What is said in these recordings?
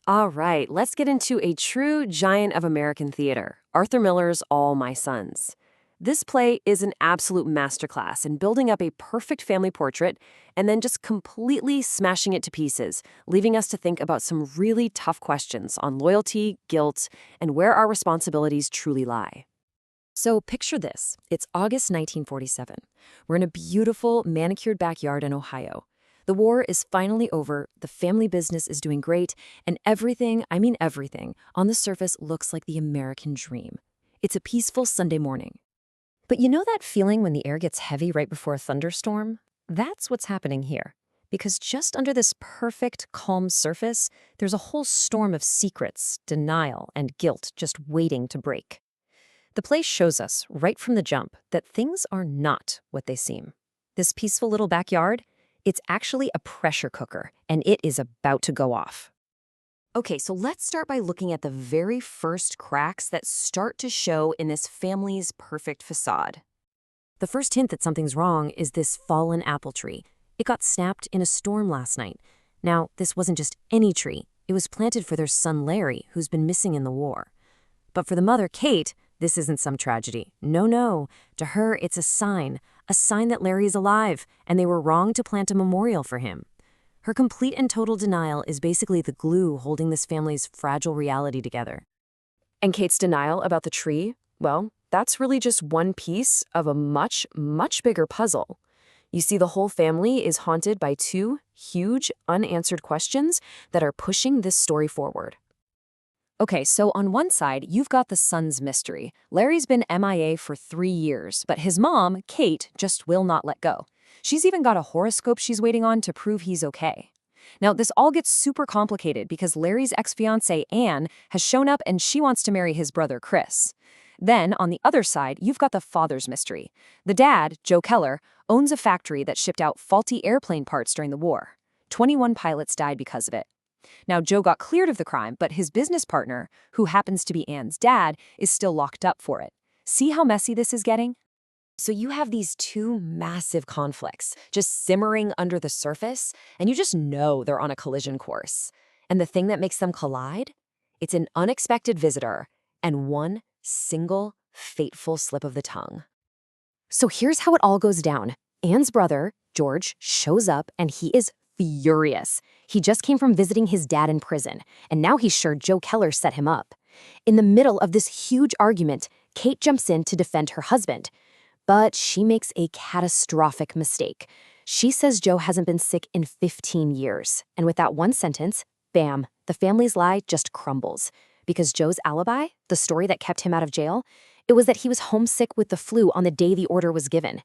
All right, let's get into a true giant of American theater, Arthur Miller's All My Sons. This play is an absolute masterclass in building up a perfect family portrait and then just completely smashing it to pieces, leaving us to think about some really tough questions on loyalty, guilt, and where our responsibilities truly lie. So picture this. It's August 1947. We're in a beautiful, manicured backyard in Ohio. The war is finally over, the family business is doing great, and everything, I mean everything, on the surface looks like the American dream. It's a peaceful Sunday morning. But you know that feeling when the air gets heavy right before a thunderstorm? That's what's happening here. Because just under this perfect, calm surface, there's a whole storm of secrets, denial, and guilt just waiting to break. The play shows us, right from the jump, that things are not what they seem. This peaceful little backyard, it's actually a pressure cooker, and it is about to go off. Okay, so let's start by looking at the very first cracks that start to show in this family's perfect facade. The first hint that something's wrong is this fallen apple tree. It got snapped in a storm last night. Now, this wasn't just any tree. It was planted for their son Larry, who's been missing in the war. But for the mother, Kate, this isn't some tragedy. No. To her, it's a sign that Larry is alive, and they were wrong to plant a memorial for him. Her complete and total denial is basically the glue holding this family's fragile reality together. And Kate's denial about the tree, well, that's really just one piece of a much bigger puzzle. You see, the whole family is haunted by two huge, unanswered questions that are pushing this story forward. Okay, so on one side, you've got the son's mystery. Larry's been MIA for 3 years, but his mom, Kate, just will not let go. She's even got a horoscope she's waiting on to prove he's okay. Now, this all gets super complicated because Larry's ex-fiancée, Anne, has shown up and she wants to marry his brother, Chris. Then, on the other side, you've got the father's mystery. The dad, Joe Keller, owns a factory that shipped out faulty airplane parts during the war. 21 pilots died because of it. Now, Joe got cleared of the crime, but his business partner, who happens to be Anne's dad, is still locked up for it. See how messy this is getting? So you have these two massive conflicts just simmering under the surface, and you just know they're on a collision course. And the thing that makes them collide? It's an unexpected visitor and one single fateful slip of the tongue. So here's how it all goes down. Anne's brother, George, shows up and he is furious. He just came from visiting his dad in prison, and now he's sure Joe Keller set him up. In the middle of this huge argument, Kate jumps in to defend her husband. But she makes a catastrophic mistake. She says Joe hasn't been sick in 15 years. And with that one sentence, bam, the family's lie just crumbles. Because Joe's alibi, the story that kept him out of jail, it was that he was homesick with the flu on the day the order was given.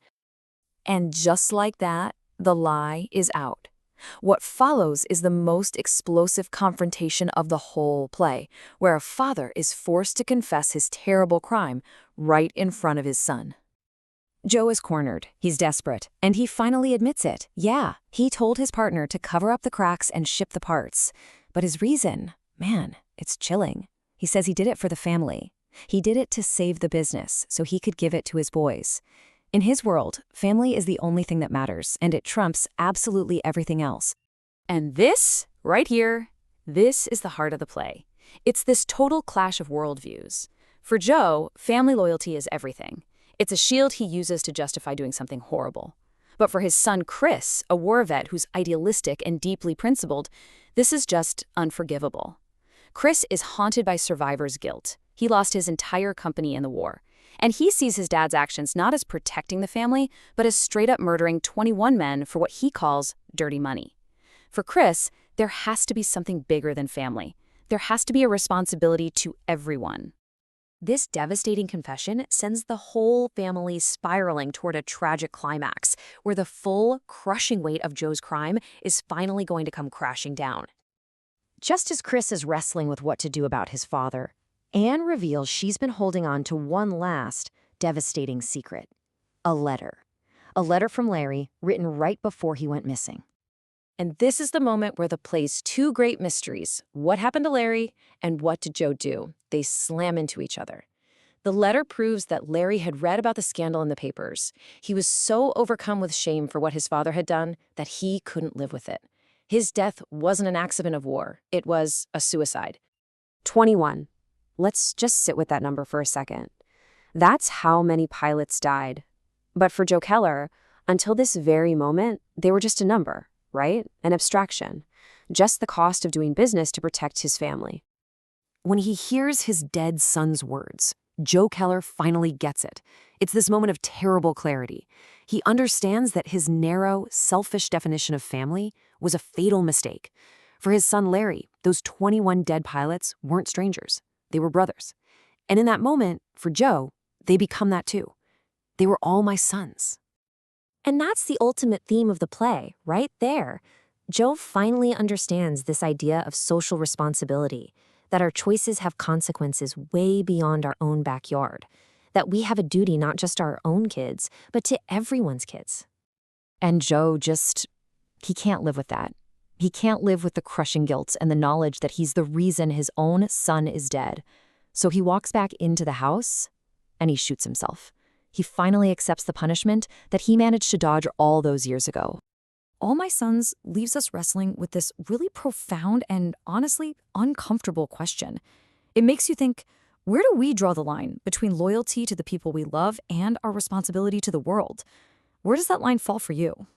And just like that, the lie is out. What follows is the most explosive confrontation of the whole play, where a father is forced to confess his terrible crime right in front of his son. Joe is cornered, he's desperate, and he finally admits it. Yeah, he told his partner to cover up the cracks and ship the parts. But his reason, man, it's chilling. He says he did it for the family. He did it to save the business so he could give it to his boys. In his world, family is the only thing that matters, and it trumps absolutely everything else. And this, right here, this is the heart of the play. It's this total clash of worldviews. For Joe, family loyalty is everything. It's a shield he uses to justify doing something horrible. But for his son Chris, a war vet who's idealistic and deeply principled, this is just unforgivable. Chris is haunted by survivor's guilt. He lost his entire company in the war. And he sees his dad's actions not as protecting the family, but as straight up murdering 21 men for what he calls dirty money. For Chris, there has to be something bigger than family. There has to be a responsibility to everyone. This devastating confession sends the whole family spiraling toward a tragic climax, where the full, crushing weight of Joe's crime is finally going to come crashing down. Just as Chris is wrestling with what to do about his father, Anne reveals she's been holding on to one last, devastating secret. A letter. A letter from Larry, written right before he went missing. And this is the moment where the play's two great mysteries, what happened to Larry and what did Joe do, they slam into each other. The letter proves that Larry had read about the scandal in the papers. He was so overcome with shame for what his father had done that he couldn't live with it. His death wasn't an accident of war. It was a suicide. 21. Let's just sit with that number for a second. That's how many pilots died. But for Joe Keller, until this very moment, they were just a number, right? An abstraction. Just the cost of doing business to protect his family. When he hears his dead son's words, Joe Keller finally gets it. It's this moment of terrible clarity. He understands that his narrow, selfish definition of family was a fatal mistake. For his son Larry, those 21 dead pilots weren't strangers. They were brothers. And in that moment, for Joe, they become that too. They were all my sons. And that's the ultimate theme of the play, right there. Joe finally understands this idea of social responsibility, that our choices have consequences way beyond our own backyard, that we have a duty not just to our own kids, but to everyone's kids. And Joe he can't live with that. He can't live with the crushing guilt and the knowledge that he's the reason his own son is dead. So he walks back into the house and he shoots himself. He finally accepts the punishment that he managed to dodge all those years ago. All My Sons leaves us wrestling with this really profound and honestly uncomfortable question. It makes you think, where do we draw the line between loyalty to the people we love and our responsibility to the world? Where does that line fall for you?